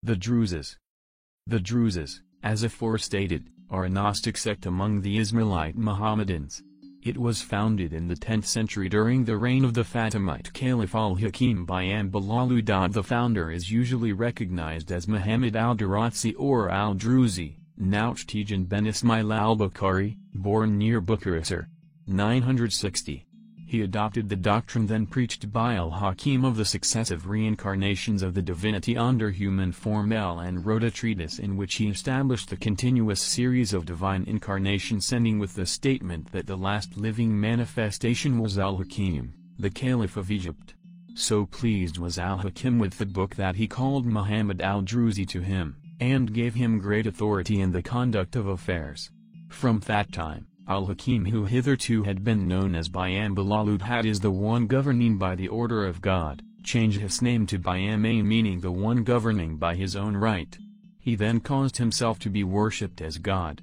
The Druses. The Druses, as aforestated, are a Gnostic sect among the Ismailite Mohammedans. It was founded in the 10th century during the reign of the Fatimite Caliph al-Hakim by Ambilalud. The founder is usually recognized as Muhammad al-Darazi or al-Druzi, Nauchtijan ben Ismail al-Bukhari, born near Bukhara, 960. He adopted the doctrine then preached by al-Hakim of the successive reincarnations of the divinity under human form and wrote a treatise in which he established the continuous series of divine incarnations, ending with the statement that the last living manifestation was al-Hakim, the Caliph of Egypt. So pleased was al-Hakim with the book that he called Muhammad al-Druzi to him, and gave him great authority in the conduct of affairs. From that time, al-Hakim, who hitherto had been known as Bayam Bilalud, is the one governing by the order of God, changed his name to Bayam, meaning the one governing by his own right. He then caused himself to be worshipped as God.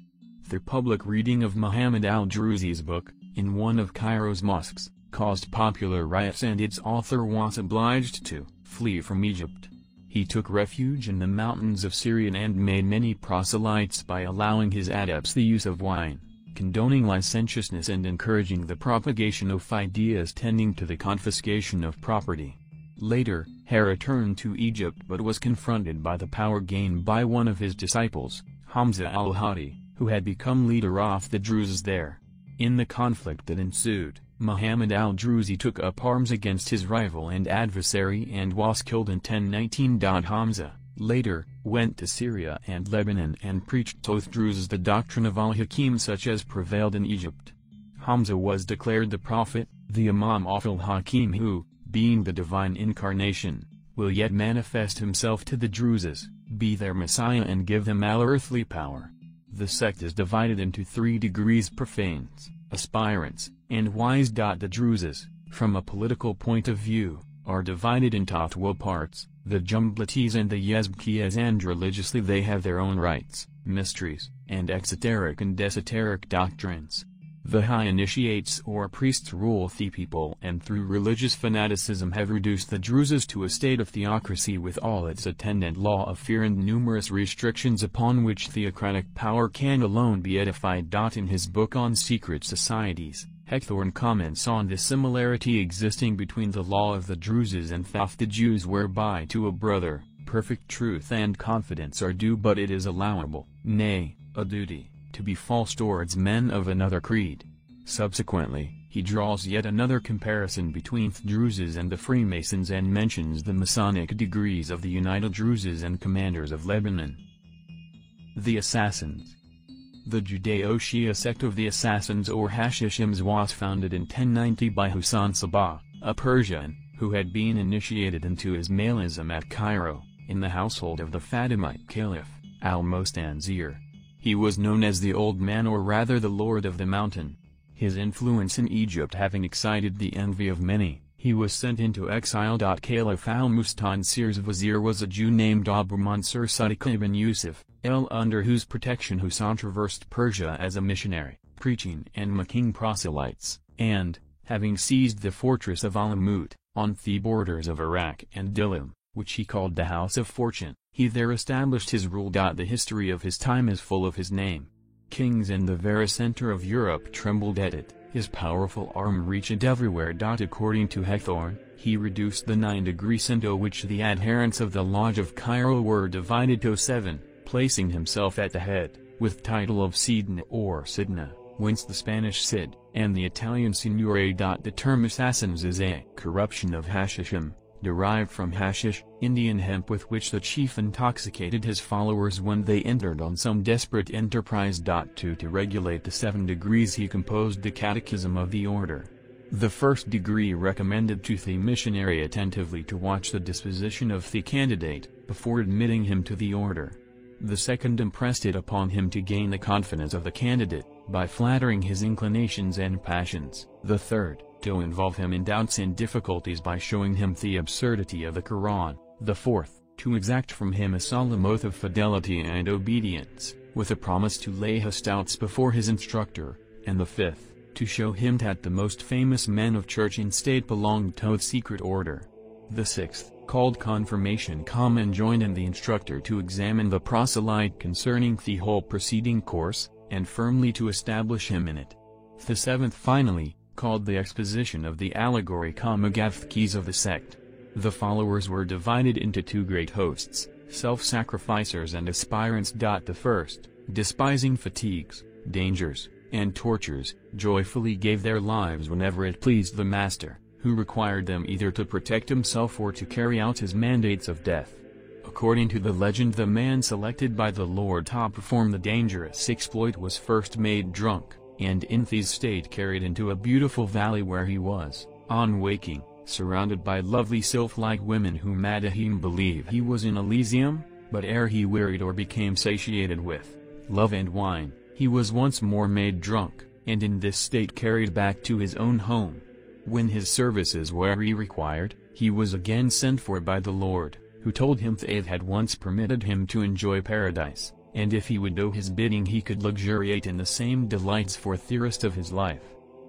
The public reading of Muhammad al-Druzi's book, in one of Cairo's mosques, caused popular riots and its author was obliged to flee from Egypt. He took refuge in the mountains of Syria and made many proselytes by allowing his adepts the use of wine, condoning licentiousness and encouraging the propagation of ideas tending to the confiscation of property. Later, he returned to Egypt but was confronted by the power gained by one of his disciples, Hamza al-Hadi, who had become leader of the Druses there. In the conflict that ensued, Muhammad al-Druzi took up arms against his rival and adversary and was killed in 1019. Hamza, later, went to Syria and Lebanon and preached to the Druses the doctrine of al-Hakim such as prevailed in Egypt. Hamza was declared the prophet, the Imam of al-Hakim who, being the divine incarnation, will yet manifest himself to the Druses, be their Messiah and give them all-earthly power. The sect is divided into 3 degrees: profanes, aspirants, and wise. The Druses, from a political point of view, are divided into 12 parts, the Jumblites and the Yezbkiyas, and religiously they have their own rites, mysteries, and exoteric and esoteric doctrines. The high initiates or priests rule the people and through religious fanaticism have reduced the Druses to a state of theocracy with all its attendant law of fear and numerous restrictions upon which theocratic power can alone be edified. In his book on secret societies, Hecthorn comments on the similarity existing between the law of the Druses and that of the Jews, whereby to a brother, perfect truth and confidence are due, but it is allowable, nay, a duty, to be false towards men of another creed. Subsequently, he draws yet another comparison between the Druses and the Freemasons and mentions the Masonic degrees of the United Druses and Commanders of Lebanon. The Assassins. The Judeo-Shia sect of the Assassins or Hashishims was founded in 1090 by Husayn Sabah, a Persian, who had been initiated into Ismailism at Cairo, in the household of the Fatimite Caliph, al-Mostanzir. He was known as the Old Man, or rather the Lord of the Mountain. His influence in Egypt having excited the envy of many, he was sent into exile. Caliph al-Mustanzir's vizier was a Jew named Abu Mansur Sadiq ibn Yusuf, under whose protection Husayn traversed Persia as a missionary, preaching and making proselytes, and, having seized the fortress of Alamut, on the borders of Iraq and Dilim, which he called the House of Fortune, he there established his rule. The history of his time is full of his name. Kings in the very center of Europe trembled at it, his powerful arm reached everywhere. According to Hecthorn, he reduced the 9 degrees into which the adherents of the Lodge of Cairo were divided to 7, placing himself at the head, with title of Sidna or Sidna, whence the Spanish Cid, and the Italian Signore. The term assassins is a corruption of Hashishim, derived from hashish, Indian hemp, with which the chief intoxicated his followers when they entered on some desperate enterprise. To regulate the 7 degrees he composed the Catechism of the order. The first degree recommended to the missionary attentively to watch the disposition of the candidate, before admitting him to the order. The second impressed it upon him to gain the confidence of the candidate, by flattering his inclinations and passions. The third, to involve him in doubts and difficulties by showing him the absurdity of the Quran. The fourth, to exact from him a solemn oath of fidelity and obedience, with a promise to lay his doubts before his instructor. And the fifth, to show him that the most famous men of church and state belonged to the secret order. The sixth, called confirmation, come and join in the instructor to examine the proselyte concerning the whole preceding course, and firmly to establish him in it. The seventh, finally, called the exposition of the allegory, agav keys of the sect. The followers were divided into two great hosts, self-sacrificers and aspirants. The first, despising fatigues, dangers, and tortures, joyfully gave their lives whenever it pleased the master, who required them either to protect himself or to carry out his mandates of death. According to the legend, the man selected by the Lord to perform the dangerous exploit was first made drunk, and in this state carried into a beautiful valley where he was, on waking, surrounded by lovely sylph-like women who made him believe he was in Elysium, but ere he wearied or became satiated with love and wine, he was once more made drunk, and in this state carried back to his own home. When his services were required, he was again sent for by the Lord, who told him that had once permitted him to enjoy paradise, and if he would do his bidding he could luxuriate in the same delights for the rest of his life.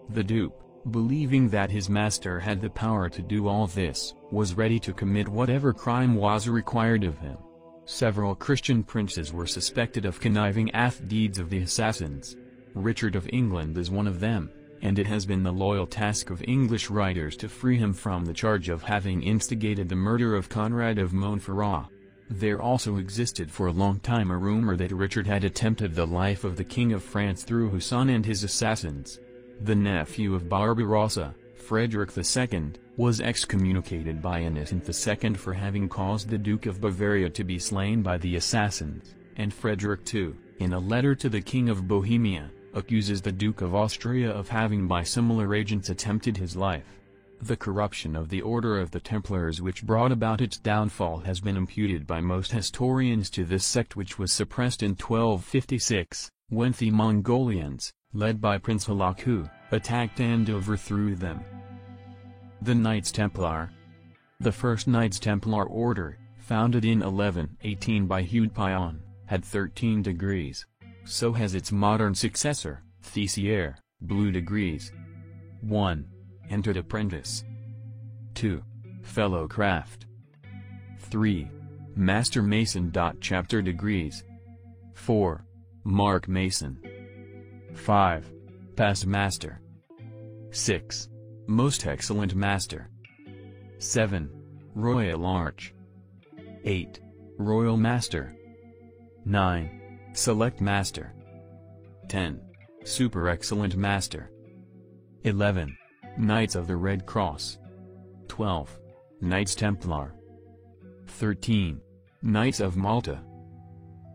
The dupe, believing that his master had the power to do all this, was ready to commit whatever crime was required of him. Several Christian princes were suspected of conniving at the deeds of the assassins. Richard of England is one of them, and it has been the loyal task of English writers to free him from the charge of having instigated the murder of Conrad of Montferrat. There also existed for a long time a rumor that Richard had attempted the life of the King of France through Hussein and his assassins. The nephew of Barbarossa, Frederick II, was excommunicated by Innocent II for having caused the Duke of Bavaria to be slain by the assassins, and Frederick II, in a letter to the King of Bohemia, accuses the Duke of Austria of having by similar agents attempted his life. The corruption of the Order of the Templars which brought about its downfall has been imputed by most historians to this sect, which was suppressed in 1256, when the Mongolians, led by Prince Hulaku, attacked and overthrew them. The Knights Templar. The first Knights Templar order, founded in 1118 by Hugh Pion, had 13 degrees. So has its modern successor, Thesier, blue degrees. 1. Entered apprentice. 2. Fellow craft. 3. Master Mason. Chapter degrees. 4. Mark Mason. 5. Past Master. 6. Most Excellent Master. 7. Royal Arch. 8. Royal Master. 9. Select Master. 10. Super Excellent Master. 11. Knights of the Red Cross. 12. Knights Templar. 13. Knights of Malta.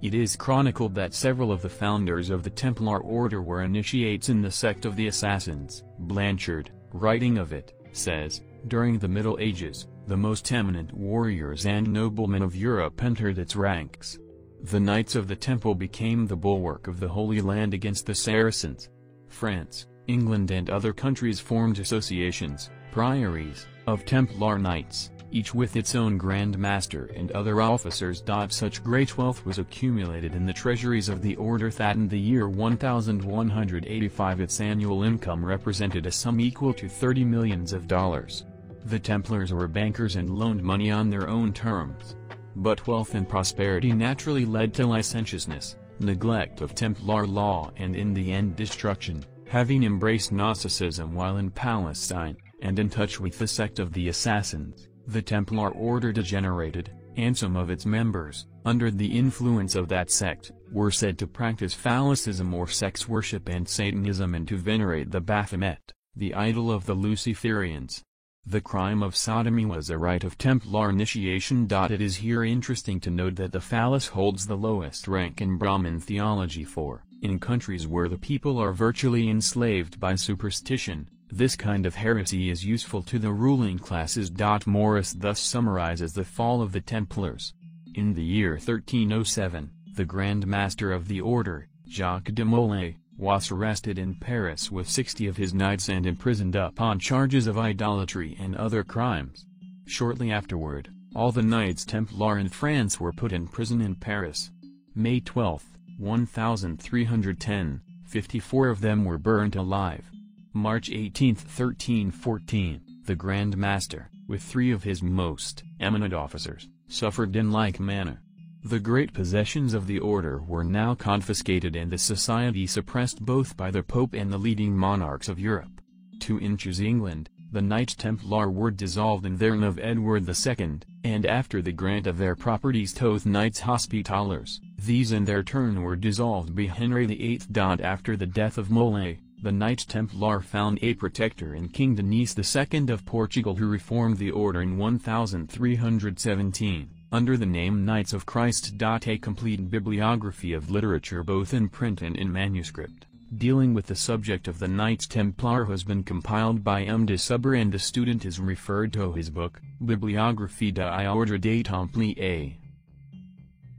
It is chronicled that several of the founders of the Templar order were initiates in the sect of the Assassins. Blanchard, writing of it, says, during the Middle Ages, the most eminent warriors and noblemen of Europe entered its ranks. The Knights of the Temple became the bulwark of the Holy Land against the Saracens. France, England and other countries formed associations, priories, of Templar Knights, each with its own Grand Master and other officers. Such great wealth was accumulated in the treasuries of the order that in the year 1185 its annual income represented a sum equal to $30 million. The Templars were bankers and loaned money on their own terms. But wealth and prosperity naturally led to licentiousness, neglect of Templar law and in the end destruction. Having embraced Gnosticism while in Palestine, and in touch with the sect of the Assassins, the Templar order degenerated, and some of its members, under the influence of that sect, were said to practice phallicism or sex worship and Satanism and to venerate the Baphomet, the idol of the Luciferians. The crime of sodomy was a rite of Templar initiation. It is here interesting to note that the phallus holds the lowest rank in Brahmin theology, for, in countries where the people are virtually enslaved by superstition, this kind of heresy is useful to the ruling classes. Morris thus summarizes the fall of the Templars. In the year 1307, the Grand Master of the order, Jacques de Molay, was arrested in Paris with 60 of his knights and imprisoned upon charges of idolatry and other crimes. Shortly afterward, all the Knights Templar in France were put in prison in Paris. May 12, 1310, 54 of them were burnt alive. March 18, 1314, the Grand Master, with 3 of his most eminent officers, suffered in like manner. The great possessions of the order were now confiscated and the society suppressed both by the Pope and the leading monarchs of Europe. 2 inches England, the Knights Templar were dissolved in their of Edward II, and after the grant of their properties to the Knights Hospitallers, these in their turn were dissolved by Henry VIII. After the death of Molay, the Knights Templar found a protector in King Denis II of Portugal, who reformed the order in 1317, under the name Knights of Christ. A complete bibliography of literature both in print and in manuscript, dealing with the subject of the Knights Templar has been compiled by M. de Suber, and the student is referred to his book, Bibliographie d'Ordre des Templiers.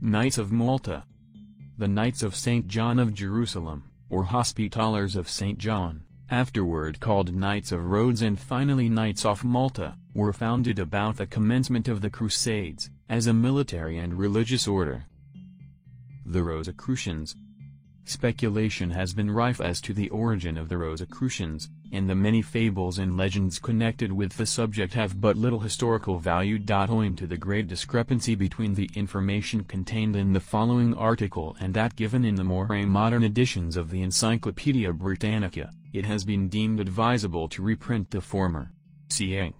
Knights of Malta. The Knights of St. John of Jerusalem, or Hospitallers of St. John, afterward called Knights of Rhodes and finally Knights of Malta, were founded about the commencement of the Crusades, as a military and religious order. The Rosicrucians. Speculation has been rife as to the origin of the Rosicrucians, and the many fables and legends connected with the subject have but little historical value. Owing to the great discrepancy between the information contained in the following article and that given in the more modern editions of the Encyclopaedia Britannica, it has been deemed advisable to reprint the former. See Inc.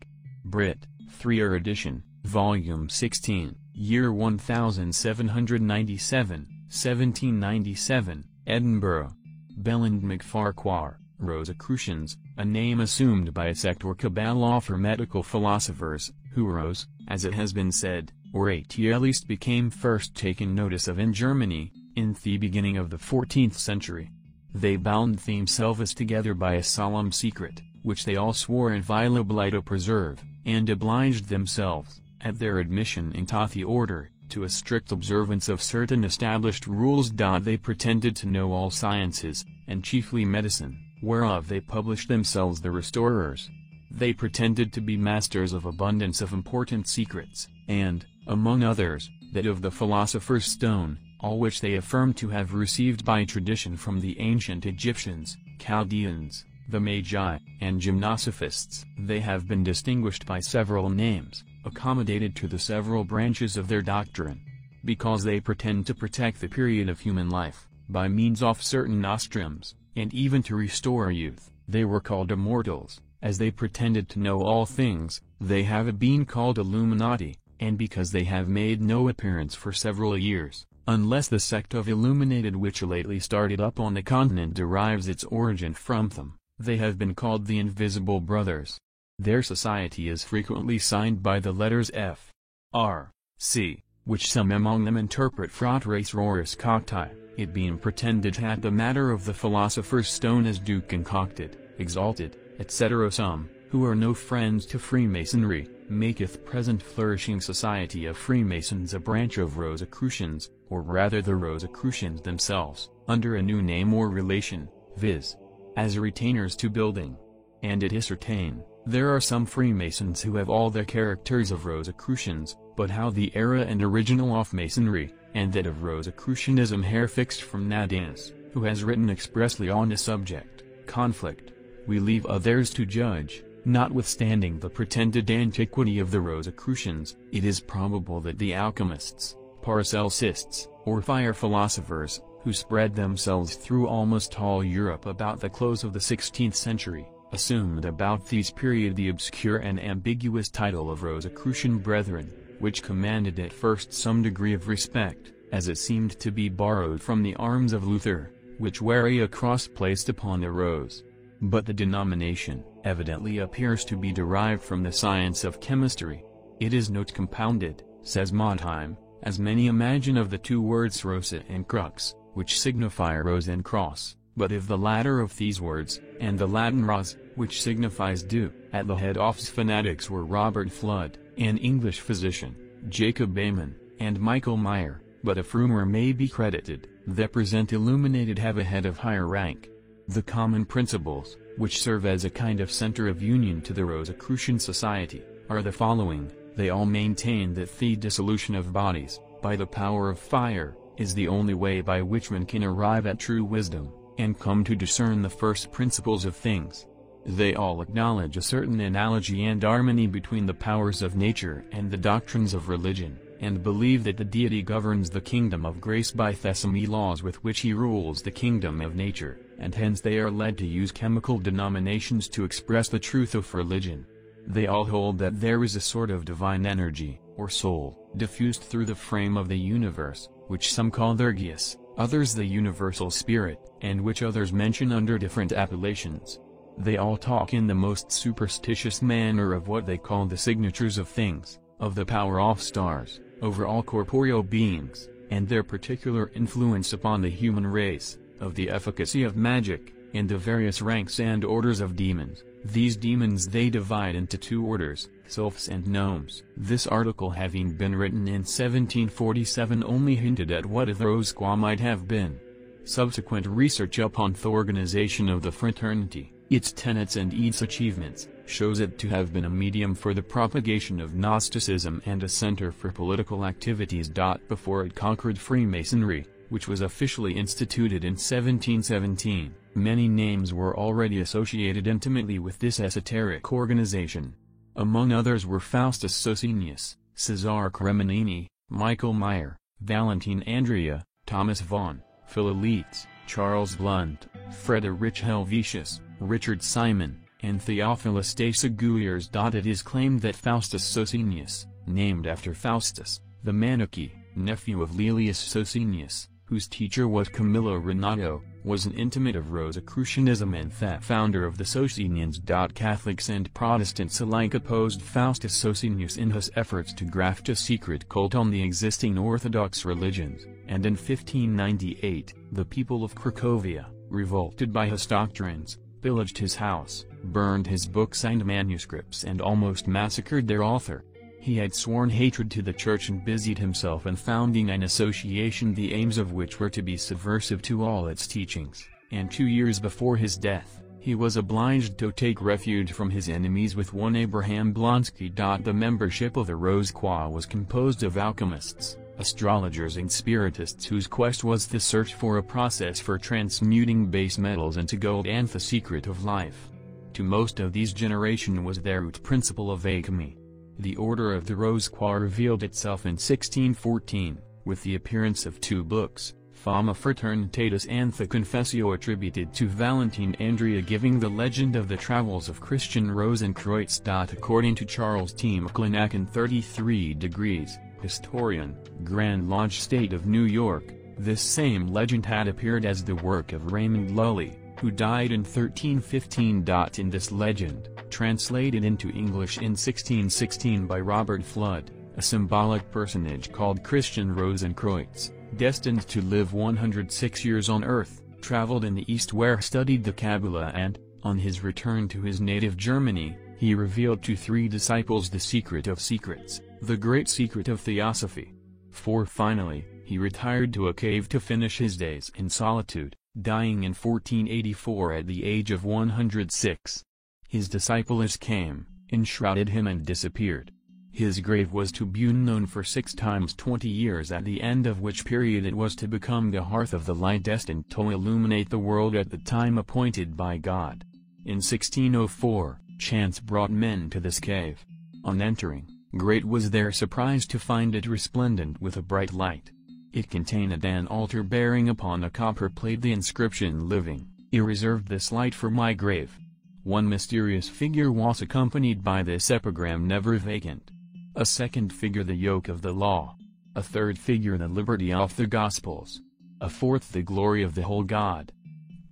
Brit. 3rd edition, Volume 16, Year 1797, 1797. Edinburgh. Bell and McFarquhar, Rosicrucians, a name assumed by a sect or cabal of hermetical philosophers, who rose, as it has been said, or at least became first taken notice of in Germany, in the beginning of the 14th century. They bound themselves together by a solemn secret, which they all swore inviolably to preserve, and obliged themselves, at their admission into the order, to a strict observance of certain established rules. They pretended to know all sciences, and chiefly medicine, whereof they published themselves the restorers. They pretended to be masters of abundance of important secrets, and, among others, that of the philosopher's stone, all which they affirmed to have received by tradition from the ancient Egyptians, Chaldeans, the Magi, and Gymnosophists. They have been distinguished by several names, accommodated to the several branches of their doctrine. Because they pretend to protect the period of human life, by means of certain nostrums, and even to restore youth, they were called immortals. As they pretended to know all things, they have been called Illuminati, and because they have made no appearance for several years, unless the sect of Illuminated which lately started up on the continent derives its origin from them, they have been called the Invisible Brothers. Their society is frequently signed by the letters F, R, C, which some among them interpret Fratres Roris Cocti, it being pretended that the matter of the philosopher's stone is do concocted, exalted, etc. Some, who are no friends to Freemasonry, maketh present flourishing society of Freemasons a branch of Rosicrucians, or rather the Rosicrucians themselves, under a new name or relation, viz. as retainers to building. And it is certain, there are some Freemasons who have all the characters of Rosicrucians, but how the era and original of Masonry, and that of Rosicrucianism hair fixed from Nadines, who has written expressly on the subject, conflict, we leave others to judge. Notwithstanding the pretended antiquity of the Rosicrucians, it is probable that the alchemists, Paracelsists, or fire philosophers, who spread themselves through almost all Europe about the close of the 16th century, assumed about this period the obscure and ambiguous title of Rosicrucian Brethren, which commanded at first some degree of respect, as it seemed to be borrowed from the arms of Luther, which were a cross placed upon a rose. But the denomination evidently appears to be derived from the science of chemistry. It is not compounded, says Montheim, as many imagine of the two words rosa and crux, which signify rose and cross, but of the latter of these words, and the Latin ros, which signifies dew. At the head of fanatics were Robert Flood, an English physician, Jacob Bayman, and Michael Meyer, but if rumor may be credited, the present Illuminated have a head of higher rank. The common principles, which serve as a kind of center of union to the Rosicrucian society, are the following. They all maintain that the dissolution of bodies, by the power of fire, is the only way by which man can arrive at true wisdom, and come to discern the first principles of things. They all acknowledge a certain analogy and harmony between the powers of nature and the doctrines of religion, and believe that the deity governs the kingdom of grace by Thesamy laws with which he rules the kingdom of nature, and hence they are led to use chemical denominations to express the truth of religion. They all hold that there is a sort of divine energy, or soul, diffused through the frame of the universe, which some call Thergius, others the universal spirit, and which others mention under different appellations. They all talk in the most superstitious manner of what they call the signatures of things, of the power of stars, over all corporeal beings, and their particular influence upon the human race, of the efficacy of magic, and the various ranks and orders of demons. These demons they divide into two orders, sylphs and gnomes. This article having been written in 1747 only hinted at what the Rosquois might have been. Subsequent research upon the organization of the fraternity, its tenets and its achievements, shows it to have been a medium for the propagation of Gnosticism and a center for political activities. Before it conquered Freemasonry, which was officially instituted in 1717, many names were already associated intimately with this esoteric organization. Among others were Faustus Socinus, Cesare Cremonini, Michael Meyer, Valentine Andrea, Thomas Vaughan, Philoletes, Charles Blount, Friedrich Helvetius, Richard Simon, and Theophilus de Séguiers. It is claimed that Faustus Socinus, named after Faustus, the Manichee, nephew of Laelius Socinus, whose teacher was Camillo Renato, was an intimate of Rosicrucianism and the founder of the Socinians. Catholics and Protestants alike opposed Faustus Socinus in his efforts to graft a secret cult on the existing Orthodox religions, and in 1598, the people of Cracovia, revolted by his doctrines, pillaged his house, burned his books and manuscripts and almost massacred their author. He had sworn hatred to the Church and busied himself in founding an association the aims of which were to be subversive to all its teachings, and 2 years before his death, he was obliged to take refuge from his enemies with one Abraham Blonsky. The membership of the Rosquois was composed of alchemists, astrologers and spiritists whose quest was the search for a process for transmuting base metals into gold and the secret of life. To most of these generation was their root principle of alchemy. The order of the Rosquois revealed itself in 1614, with the appearance of two books, Fama Fraternitatis and the Confessio attributed to Valentine Andrea, giving the legend of the travels of Christian Rosenkreutz. According to Charles T. McClinackin 33 Degrees, historian, Grand Lodge State of New York, this same legend had appeared as the work of Raymond Lully, who died in 1315. In this legend, translated into English in 1616 by Robert Flood, a symbolic personage called Christian Rosenkreutz, destined to live 106 years on earth, traveled in the East where studied the Kabbalah and, on his return to his native Germany, he revealed to 3 disciples the secret of secrets, the great secret of theosophy. For finally, he retired to a cave to finish his days in solitude, dying in 1484 at the age of 106. His disciples came, enshrouded him and disappeared. His grave was to be unknown for 6 times 20 years, at the end of which period it was to become the hearth of the light destined to illuminate the world at the time appointed by God. In 1604, chance brought men to this cave. On entering, great was their surprise to find it resplendent with a bright light. It contained an altar bearing upon a copper plate the inscription, "Living, I reserved this light for my grave." One mysterious figure was accompanied by this epigram, "Never vacant." A second figure, the yoke of the law. A third figure, the liberty of the Gospels. A fourth, the glory of the whole God.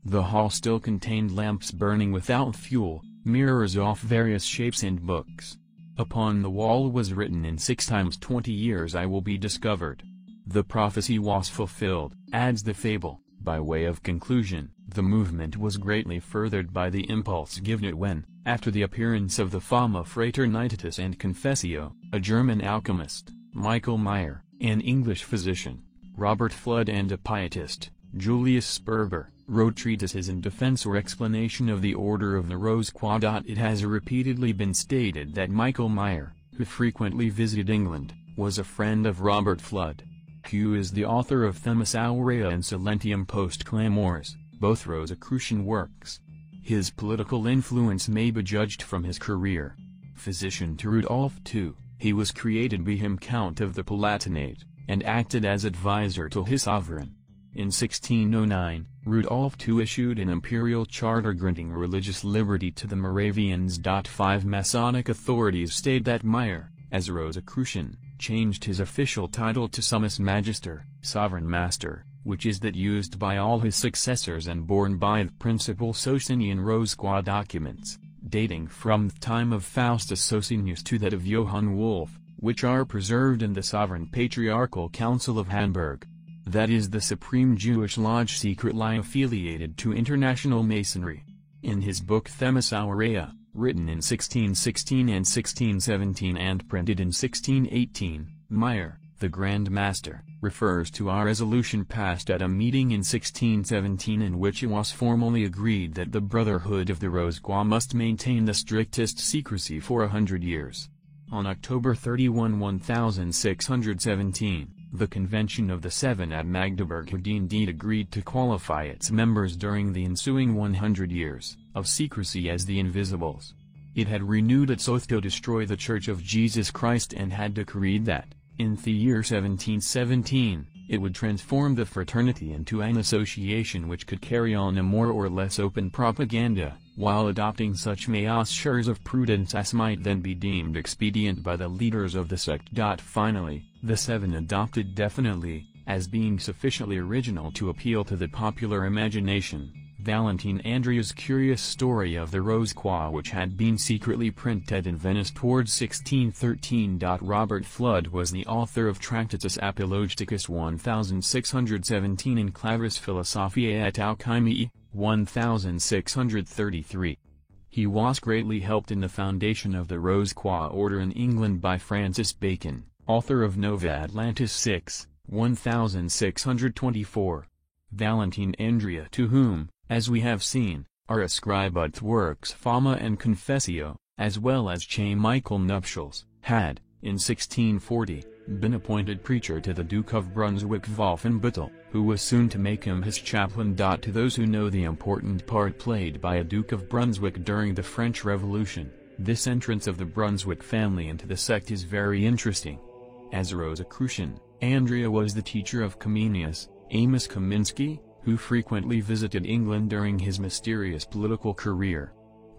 The hall still contained lamps burning without fuel, mirrors of various shapes and books. Upon the wall was written, "In 6 times 20 years I will be discovered." The prophecy was fulfilled, adds the fable. By way of conclusion, the movement was greatly furthered by the impulse given it when, after the appearance of the Fama Fraternitatis and Confessio, a German alchemist, Michael Meyer, an English physician, Robert Flood, and a pietist, Julius Sperber, wrote treatises in defense or explanation of the order of the Rosquois. It has repeatedly been stated that Michael Meyer, who frequently visited England, was a friend of Robert Flood. Q is the author of Themis Aurea and Silentium Post Clamores, both Rosicrucian works. His political influence may be judged from his career. Physician to Rudolf II, he was created by him Count of the Palatinate, and acted as advisor to his sovereign. In 1609, Rudolf II issued an imperial charter granting religious liberty to the Moravians. 5 Masonic authorities state that Meyer, as Rosicrucian, changed his official title to Summus Magister, Sovereign Master, which is that used by all his successors and borne by the principal Socinian Rosqua documents, dating from the time of Faustus Socinius to that of Johann Wolf, which are preserved in the Sovereign Patriarchal Council of Hamburg. That is the supreme Jewish lodge secretly affiliated to international Masonry. In his book Themis Aurea, written in 1616 and 1617 and printed in 1618, Meyer, the Grand Master, refers to a resolution passed at a meeting in 1617 in which it was formally agreed that the Brotherhood of the Rosqua must maintain the strictest secrecy for 100 years. On October 31, 1617, the Convention of the Seven at Magdeburg had indeed agreed to qualify its members during the ensuing 100 years of secrecy as the Invisibles. It had renewed its oath to destroy the Church of Jesus Christ and had decreed that, in the year 1717, it would transform the fraternity into an association which could carry on a more or less open propaganda, while adopting such measures of prudence as might then be deemed expedient by the leaders of the sect. Finally, the Seven adopted definitely, as being sufficiently original to appeal to the popular imagination, Valentine Andrea's curious story of the Rosqua, which had been secretly printed in Venice towards 1613. Robert Flood was the author of Tractatus Apologeticus 1617 and Clavis Philosophiae et Alchimiae, 1633. He was greatly helped in the foundation of the Rosqua order in England by Francis Bacon, author of Nova Atlantis 6, 1624. Valentine Andrea, to whom, as we have seen, are ascribed the works Fama and Confessio, as well as Che Michael Nuptials, had, in 1640, been appointed preacher to the Duke of Brunswick-Wolfenbüttel, who was soon to make him his chaplain. To those who know the important part played by a Duke of Brunswick during the French Revolution, this entrance of the Brunswick family into the sect is very interesting. As a Rosicrucian, Andrea was the teacher of Comenius, Amos Kaminsky, who frequently visited England during his mysterious political career.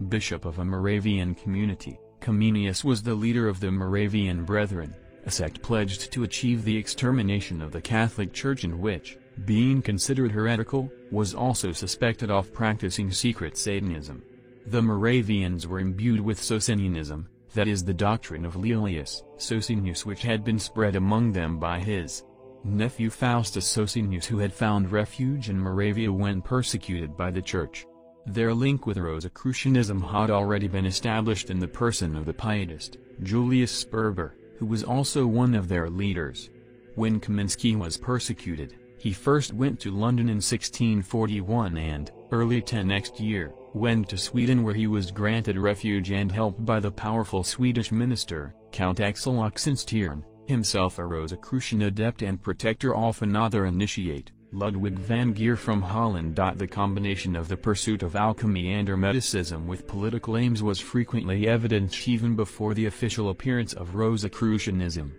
Bishop of a Moravian community, Comenius was the leader of the Moravian Brethren, a sect pledged to achieve the extermination of the Catholic Church and which, being considered heretical, was also suspected of practicing secret Satanism. The Moravians were imbued with Socinianism, that is the doctrine of Laelius Socinius, which had been spread among them by his nephew Faustus Socinius, who had found refuge in Moravia when persecuted by the Church. Their link with Rosicrucianism had already been established in the person of the pietist, Julius Sperber, who was also one of their leaders. When Kaminsky was persecuted, he first went to London in 1641 and, early next year, went to Sweden, where he was granted refuge and help by the powerful Swedish minister, Count Axel Oxenstiern, himself a Rosicrucian adept and protector of another initiate, Ludwig van Geer from Holland. The combination of the pursuit of alchemy and Hermeticism with political aims was frequently evident even before the official appearance of Rosicrucianism.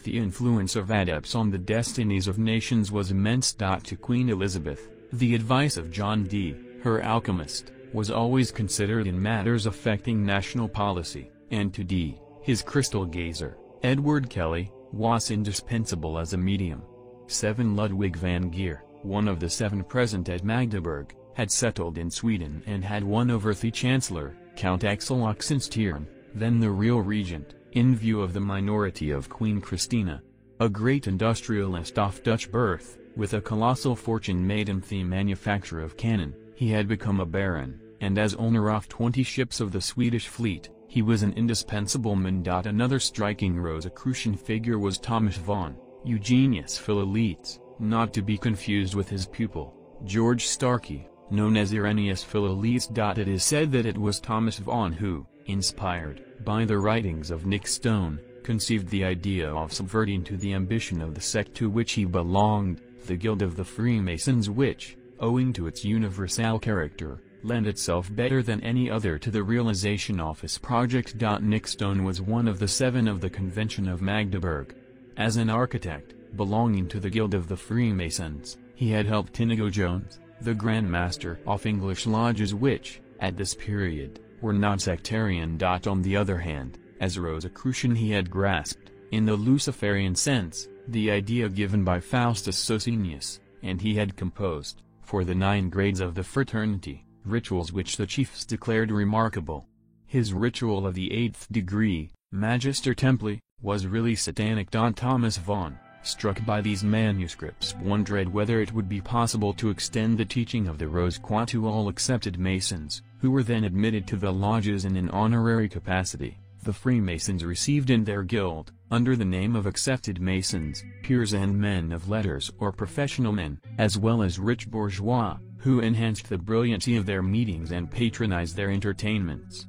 The influence of adepts on the destinies of nations was immense. To Queen Elizabeth, the advice of John Dee, her alchemist, was always considered in matters affecting national policy, and to Dee, his crystal gazer, Edward Kelly, was indispensable as a medium. 7 Ludwig van Geer, one of the 7 present at Magdeburg, had settled in Sweden and had won over the Chancellor, Count Axel Oxenstiern, then the real regent, in view of the minority of Queen Christina. A great industrialist of Dutch birth, with a colossal fortune made in the manufacture of cannon, he had become a baron, and as owner of 20 ships of the Swedish fleet, he was an indispensable man. Another striking Rosicrucian figure was Thomas von Eugenius Philoletes, not to be confused with his pupil, George Starkey, known as Irenaeus Philoletes. It is said that it was Thomas Vaughan who, inspired by the writings of Nick Stone, conceived the idea of subverting to the ambition of the sect to which he belonged, the Guild of the Freemasons, which, owing to its universal character, lend itself better than any other to the realization of his project. Nick Stone was one of the 7 of the Convention of Magdeburg. As an architect, belonging to the Guild of the Freemasons, he had helped Inigo Jones, the Grand Master of English lodges which, at this period, were not sectarian. On the other hand, as Rosicrucian he had grasped, in the Luciferian sense, the idea given by Faustus Socinus, and he had composed, for the 9 grades of the fraternity, rituals which the chiefs declared remarkable. His ritual of the 8th degree, Magister Templi, was really satanic. Thomas Vaughan, struck by these manuscripts, wondered whether it would be possible to extend the teaching of the Rose Croix to all accepted Masons, who were then admitted to the lodges in an honorary capacity. The Freemasons received in their guild, under the name of accepted Masons, peers and men of letters or professional men, as well as rich bourgeois, who enhanced the brilliancy of their meetings and patronized their entertainments.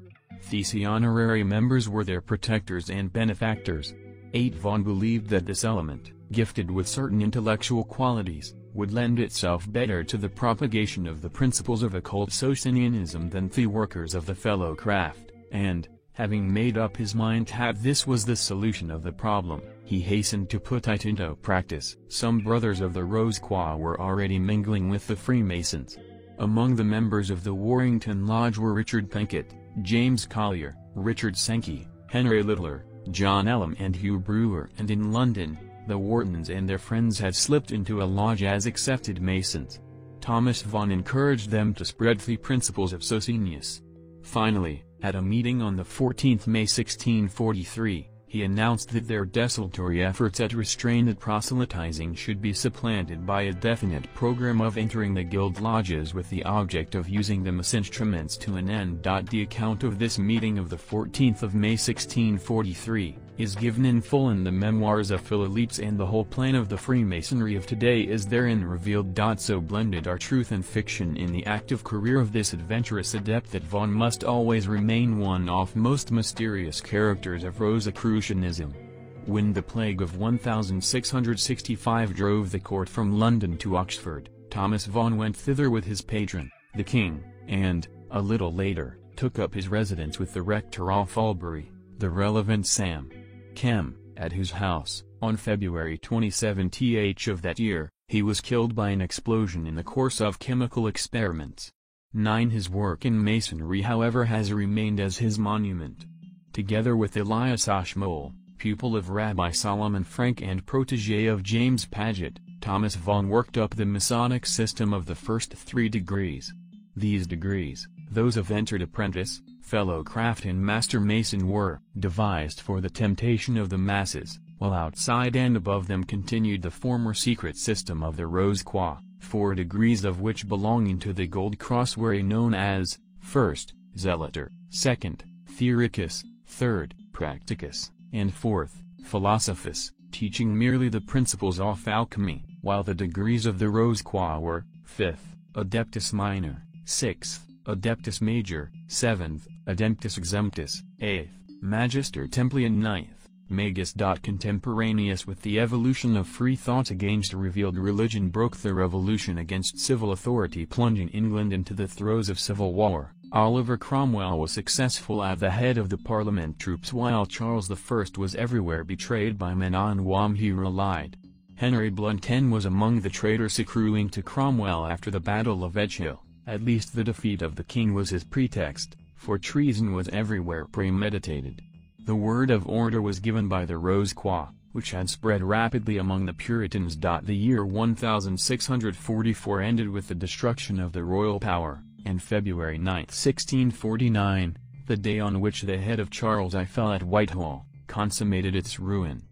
These honorary members were their protectors and benefactors. Vaughan believed that this element, gifted with certain intellectual qualities, would lend itself better to the propagation of the principles of occult Socinianism than the workers of the fellow craft, and, having made up his mind that this was the solution of the problem, he hastened to put it into practice. Some brothers of the Rose Croix were already mingling with the Freemasons. Among the members of the Warrington Lodge were Richard Pinkett, James Collier, Richard Sankey, Henry Littler, John Ellam and Hugh Brewer, and in London, the Whartons and their friends had slipped into a lodge as accepted Masons. Thomas Vaughan encouraged them to spread the principles of Socinus. Finally, at a meeting on the 14th May 1643, he announced that their desultory efforts at restrained proselytizing should be supplanted by a definite program of entering the guild lodges with the object of using them as instruments to an end. The account of this meeting of the 14th of May 1643, is given in full in the memoirs of Philoletes, and the whole plan of the Freemasonry of today is therein revealed. So blended are truth and fiction in the active career of this adventurous adept that Vaughan must always remain one of most mysterious characters of Rosicrucianism. When the plague of 1665 drove the court from London to Oxford, Thomas Vaughan went thither with his patron, the king, and, a little later, took up his residence with the rector of Albury, the relevant Sam Kem, at whose house, on February 27 of that year, he was killed by an explosion in the course of chemical experiments. His work in Masonry however has remained as his monument. Together with Elias Ashmole, pupil of Rabbi Solomon Frank and protégé of James Paget, Thomas Vaughan worked up the Masonic system of the first 3 degrees. These degrees, those of entered apprentice, fellow craft and master mason, were devised for the temptation of the masses, while outside and above them continued the former secret system of the Rose Croix, 4 degrees of which belonging to the Gold Cross were known as, 1st, Zealoter, 2nd, Theoricus, 3rd, Practicus, and 4th, Philosophus, teaching merely the principles of alchemy, while the degrees of the Rose Croix were, 5th, Adeptus Minor, 6th, Adeptus Major, 7th, Adeptus Exemptus, 8th, Magister Templi, and 9th, Magus. Contemporaneous with the evolution of free thought against revealed religion broke the revolution against civil authority, plunging England into the throes of civil war. Oliver Cromwell was successful at the head of the Parliament troops, while Charles I was everywhere betrayed by men on whom he relied. Henry Blunt was among the traitors accruing to Cromwell after the Battle of Edgehill. At least the defeat of the king was his pretext, for treason was everywhere premeditated. The word of order was given by the Rose Croix, which had spread rapidly among the Puritans. The year 1644 ended with the destruction of the royal power, and February 9, 1649, the day on which the head of Charles I fell at Whitehall, consummated its ruin.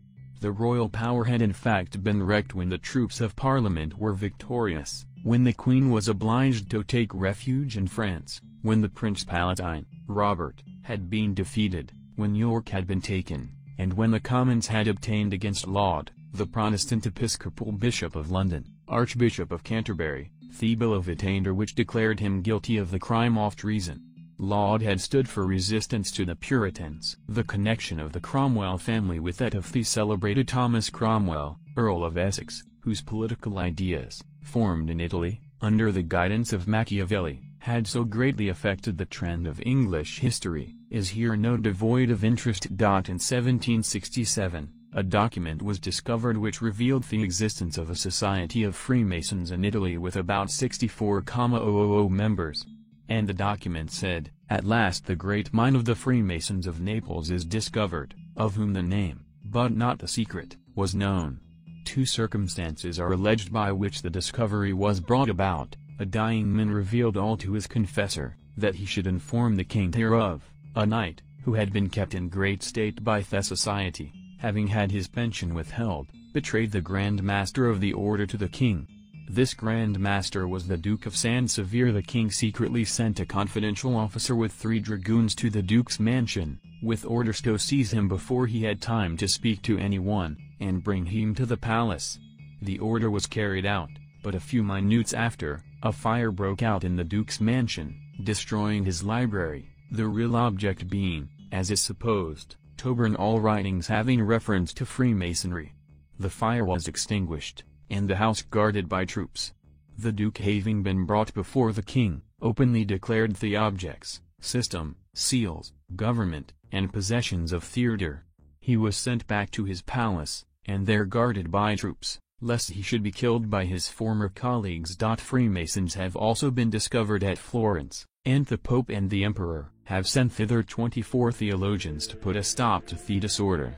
The royal power had in fact been wrecked when the troops of Parliament were victorious, when the Queen was obliged to take refuge in France, when the Prince Palatine, Robert, had been defeated, when York had been taken, and when the Commons had obtained against Laud, the Protestant Episcopal Bishop of London, Archbishop of Canterbury, the Bill of Attainder which declared him guilty of the crime of treason. Laud had stood for resistance to the Puritans. The connection of the Cromwell family with that of the celebrated Thomas Cromwell, Earl of Essex, whose political ideas, formed in Italy, under the guidance of Machiavelli, had so greatly affected the trend of English history, is here no devoid of interest. In 1767, a document was discovered which revealed the existence of a society of Freemasons in Italy with about 64,000 members. And the document said, "At last the great mine of the Freemasons of Naples is discovered, of whom the name, but not the secret, was known." Two circumstances are alleged by which the discovery was brought about. A dying man revealed all to his confessor, that he should inform the king thereof. A knight, who had been kept in great state by the society, having had his pension withheld, betrayed the Grand Master of the order to the king. This Grand Master was the Duke of San Severe. The king secretly sent a confidential officer with 3 dragoons to the Duke's mansion, with orders to seize him before he had time to speak to anyone, and bring him to the palace. The order was carried out, but a few minutes after, a fire broke out in the Duke's mansion, destroying his library, the real object being, as is supposed, to burn all writings having reference to Freemasonry. The fire was extinguished, and the house guarded by troops. The Duke, having been brought before the king, openly declared the objects, system, seals, government, and possessions of Theodore. He was sent back to his palace, and there guarded by troops, lest he should be killed by his former colleagues. Freemasons have also been discovered at Florence, and the Pope and the Emperor have sent thither 24 theologians to put a stop to the disorder.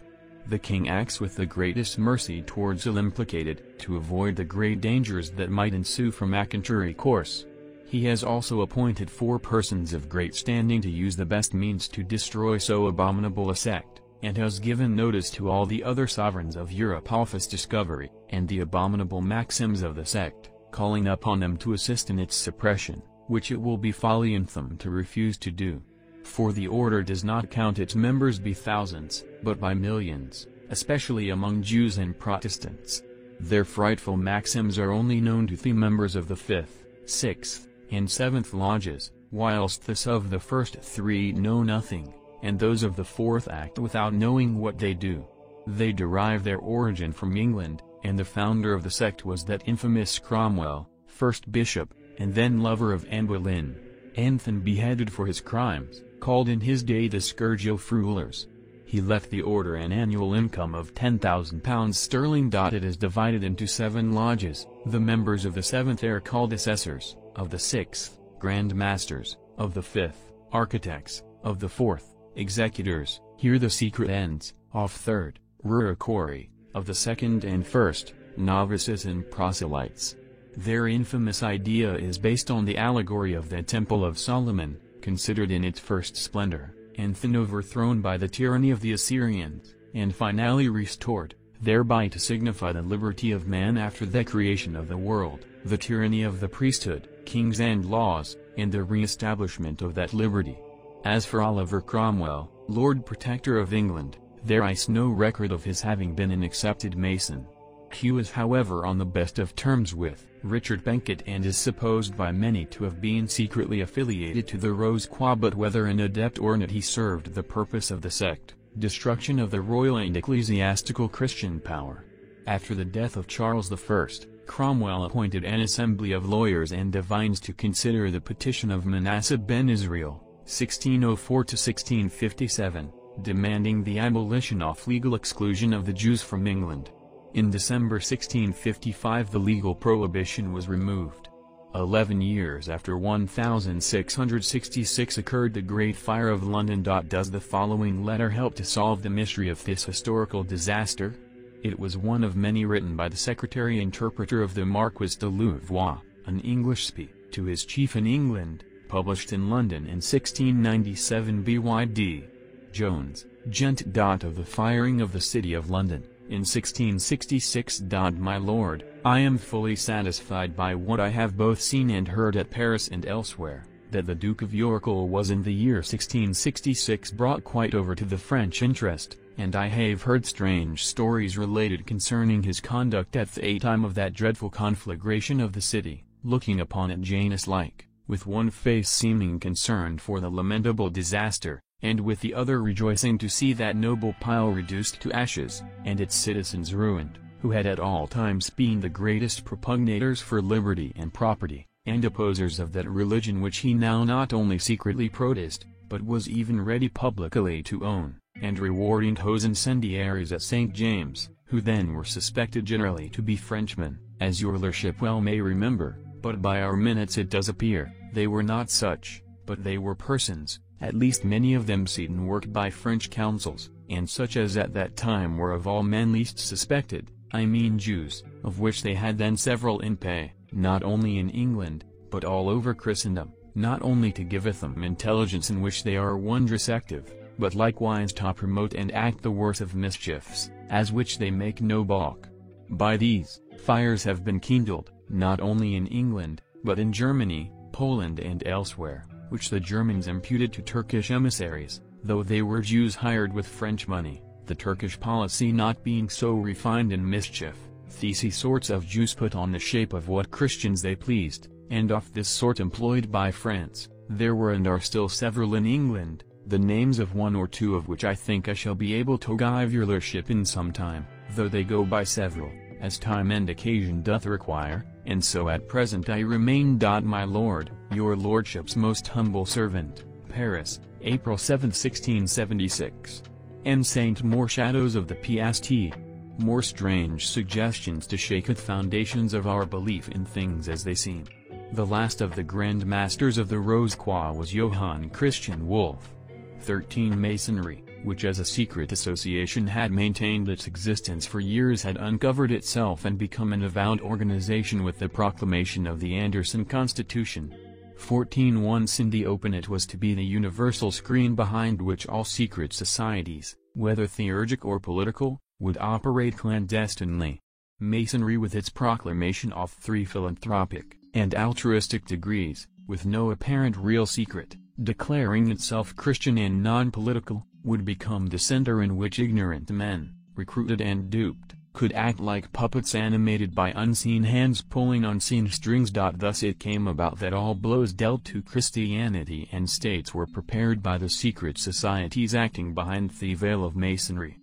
The king acts with the greatest mercy towards all implicated, to avoid the great dangers that might ensue from a contrary course. He has also appointed 4 persons of great standing to use the best means to destroy so abominable a sect, and has given notice to all the other sovereigns of Europe of its discovery, and the abominable maxims of the sect, calling upon them to assist in its suppression, which it will be folly in them to refuse to do. For the order does not count its members by thousands, but by millions, especially among Jews and Protestants. Their frightful maxims are only known to the members of the 5th, 6th, and 7th lodges, whilst those of the first 3 know nothing, and those of the 4th act without knowing what they do. They derive their origin from England, and the founder of the sect was that infamous Cromwell, first bishop, and then lover of Anne Boleyn, and then beheaded for his crimes, called in his day the Scourge of Rulers. He left the order an annual income of £10,000 sterling. It is divided into 7 lodges. The members of the 7th are called assessors, of the 6th, Grand Masters, of the 5th, architects, of the 4th, executors. Here the secret ends. Of 3rd, Rurikori, of the 2nd and 1st, novices and proselytes. Their infamous idea is based on the allegory of the Temple of Solomon, considered in its first splendor, and then overthrown by the tyranny of the Assyrians, and finally restored, thereby to signify the liberty of man after the creation of the world, the tyranny of the priesthood, kings and laws, and the re-establishment of that liberty. As for Oliver Cromwell, Lord Protector of England, there is no record of his having been an accepted Mason. He was however on the best of terms with Richard Becket and is supposed by many to have been secretly affiliated to the Rose Croix, but whether an adept or not he served the purpose of the sect, destruction of the royal and ecclesiastical Christian power. After the death of Charles I, Cromwell appointed an assembly of lawyers and divines to consider the petition of Manasseh ben Israel, 1604–1657, demanding the abolition of legal exclusion of the Jews from England. In December 1655 the legal prohibition was removed. 11 years after 1666 occurred the Great Fire of London. Does the following letter help to solve the mystery of this historical disaster? It was one of many written by the secretary interpreter of the Marquis de Louvois, an English spy, to his chief in England, published in London in 1697 B.Y.D. Jones, Gent. Of the firing of the City of London, in 1666. My lord, I am fully satisfied by what I have both seen and heard at Paris and elsewhere, that the Duke of York was in the year 1666 brought quite over to the French interest, and I have heard strange stories related concerning his conduct at the time of that dreadful conflagration of the city, looking upon it Janus-like, with one face seeming concerned for the lamentable disaster, and with the other rejoicing to see that noble pile reduced to ashes, and its citizens ruined, who had at all times been the greatest propugnators for liberty and property. and opposers of that religion which he now not only secretly protested, but was even ready publicly to own, and rewarding those incendiaries at St. James, who then were suspected generally to be Frenchmen, as your lordship well may remember, but by our minutes it does appear, they were not such, but they were persons, at least many of them seen and worked by French councils, and such as at that time were of all men least suspected, I mean Jews, of which they had then several in pay, not only in England, but all over Christendom, not only to giveth them intelligence in which they are wondrous active, but likewise to promote and act the worst of mischiefs, as which they make no balk. By these, fires have been kindled, not only in England, but in Germany, Poland and elsewhere, which the Germans imputed to Turkish emissaries, though they were Jews hired with French money, the Turkish policy not being so refined in mischief. These sorts of Jews put on the shape of what Christians they pleased, and of this sort employed by France, there were and are still several in England, the names of one or two of which I think I shall be able to give your lordship in some time, though they go by several, as time and occasion doth require, and so at present I remain. My lord, your lordship's most humble servant, Paris, April 7, 1676. M. Saint. More shadows of the Past. More strange suggestions to shake the foundations of our belief in things as they seem. The last of the Grand Masters of the Rose-Croix was Johann Christian Wolff. 13 Masonry, which as a secret association had maintained its existence for years, had uncovered itself and become an avowed organization with the proclamation of the Anderson Constitution. 14 Once in the open it was to be the universal screen behind which all secret societies, whether theurgic or political, would operate clandestinely. Masonry with its proclamation of 3 philanthropic and altruistic degrees, with no apparent real secret, declaring itself Christian and non-political, would become the center in which ignorant men, recruited and duped, could act like puppets animated by unseen hands pulling unseen strings. Thus it came about that all blows dealt to Christianity and states were prepared by the secret societies acting behind the veil of Masonry.